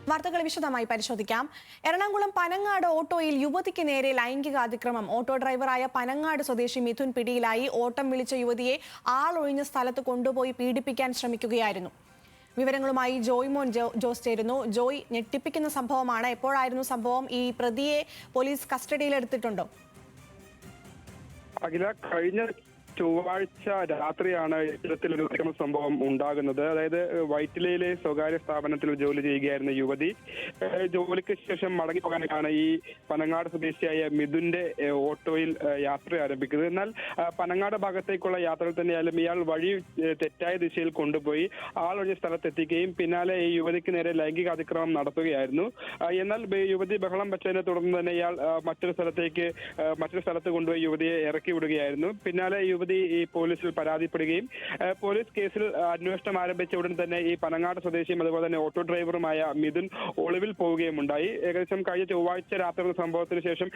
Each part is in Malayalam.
വാർത്തകൾ വിശദമായി പരിശോധിക്കാം. എറണാകുളം പനങ്ങാട് ഓട്ടോയിൽ യുവതിക്ക് നേരെ ലൈംഗിക അതിക്രമം. ഓട്ടോ ഡ്രൈവറായ പനങ്ങാട് സ്വദേശി മിഥുൻ പിടിയിലായി. ഓട്ടം വിളിച്ച യുവതിയെ ആളൊഴിഞ്ഞ സ്ഥലത്ത് കൊണ്ടുപോയി പീഡിപ്പിക്കാൻ ശ്രമിക്കുകയായിരുന്നു. വിവരങ്ങളുമായി ജോയ്മോൻ ജോസ് ചേരുന്നു. ജോയ്, ഞെട്ടിപ്പിക്കുന്ന സംഭവമാണ്. എപ്പോഴായിരുന്നു സംഭവം? ഈ പ്രതിയെ പോലീസ് കസ്റ്റഡിയിലെടുത്തിട്ടുണ്ടോ? അഖില, കഴിഞ്ഞ ചൊവ്വാഴ്ച രാത്രിയാണ് ഇത്തരത്തിലൊരു അക്രമ സംഭവം ഉണ്ടാകുന്നത്. അതായത് വൈറ്റിലയിലെ സ്വകാര്യ സ്ഥാപനത്തിൽ ജോലി ചെയ്യുകയായിരുന്ന യുവതി ജോലിക്ക് ശേഷം മടങ്ങി പോകാനാണ് ഈ പനങ്ങാട് സ്വദേശിയായ മിഥുന്റെ ഓട്ടോയിൽ യാത്ര ആരംഭിക്കുന്നത്. എന്നാൽ പനങ്ങാട് ഭാഗത്തേക്കുള്ള യാത്രയിൽ തന്നെയായാലും ഇയാൾ വഴി തെറ്റായ ദിശയിൽ കൊണ്ടുപോയി ആളൊഴിഞ്ഞ സ്ഥലത്തെത്തിക്കുകയും പിന്നാലെ ഈ യുവതിക്ക് നേരെ ലൈംഗിക അതിക്രമം നടത്തുകയായിരുന്നു. എന്നാൽ യുവതി ബഹളം വെച്ചതിനെ തുടർന്ന് തന്നെ ഇയാൾ മറ്റൊരു സ്ഥലത്ത് കൊണ്ടുപോയി യുവതിയെ ഇറക്കി വിടുകയായിരുന്നു. പിന്നാലെ യുവതി ഈ പോലീസിൽ പരാതിപ്പെടുകയും പോലീസ് കേസിൽ അന്വേഷണം ആരംഭിച്ച ഉടൻ തന്നെ ഈ പനങ്ങാട് സ്വദേശിയും അതുപോലെ തന്നെ ഓട്ടോ ഡ്രൈവറുമായ മിഥുൻ ഒളിവിൽ പോവുകയും ഉണ്ടായി. ഏകദേശം കഴിഞ്ഞ ചൊവ്വാഴ്ച രാത്രി സംഭവത്തിന് ശേഷം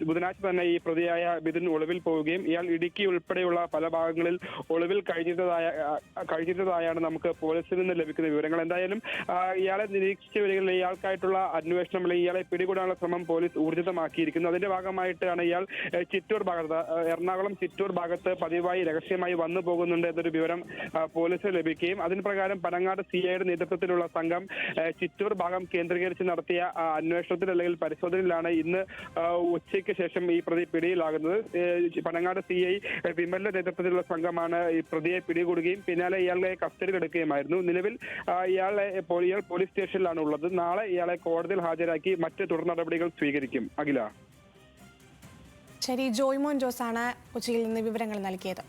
ബുധനാഴ്ച തന്നെ ഈ പ്രതിയായ മിഥുൻ ഒളിവിൽ പോവുകയും ഇയാൾ ഇടുക്കി ഉൾപ്പെടെയുള്ള പല ഭാഗങ്ങളിൽ ഒളിവിൽ കഴിഞ്ഞിരുന്നതായാണ് നമുക്ക് പോലീസിൽ നിന്ന് ലഭിക്കുന്ന വിവരങ്ങൾ. എന്തായാലും ഇയാളെ നിരീക്ഷിച്ചു വരികയും ഇയാൾക്കായിട്ടുള്ള അന്വേഷണം അല്ലെങ്കിൽ ഇയാളെ പിടികൂടാനുള്ള ശ്രമം പോലീസ് ഊർജിതമാക്കിയിരിക്കുന്നു. അതിന്റെ ഭാഗമായിട്ടാണ് ഇയാൾ ചിറ്റൂർ ഭാഗത്ത്, എറണാകുളം ചിറ്റൂർ ഭാഗത്ത് പതിവായി രഹസ്യമായി വന്നു പോകുന്നുണ്ട് എന്നൊരു വിവരം പോലീസിന് ലഭിക്കുകയും അതിന് പ്രകാരം പനങ്ങാട് സിഐയുടെ നേതൃത്വത്തിലുള്ള സംഘം ചിറ്റൂർ ഭാഗം കേന്ദ്രീകരിച്ച് നടത്തിയ അന്വേഷണത്തിൽ അല്ലെങ്കിൽ പരിശോധനയിലാണ് ഇന്ന് ഉച്ചയ്ക്ക് ശേഷം ഈ പ്രതി പിടിയിലാകുന്നത്. പനങ്ങാട് സിഐ വിമലിന്റെ നേതൃത്വത്തിലുള്ള സംഘമാണ് ഈ പ്രതിയെ പിടികൂടുകയും പിന്നാലെ ഇയാളെ കസ്റ്റഡിയിലെടുക്കുകയുമായിരുന്നു. നിലവിൽ ഇയാൾ പോലീസ് സ്റ്റേഷനിലാണ് ഉള്ളത്. നാളെ ഇയാളെ കോടതിയിൽ ഹാജരാക്കി മറ്റ് തുടർ നടപടികൾ സ്വീകരിക്കും. അഖില. ശരി, ജോയ്മോൻ ജോസാണ് കൊച്ചിയിൽ നിന്ന് വിവരങ്ങൾ നൽകിയത്.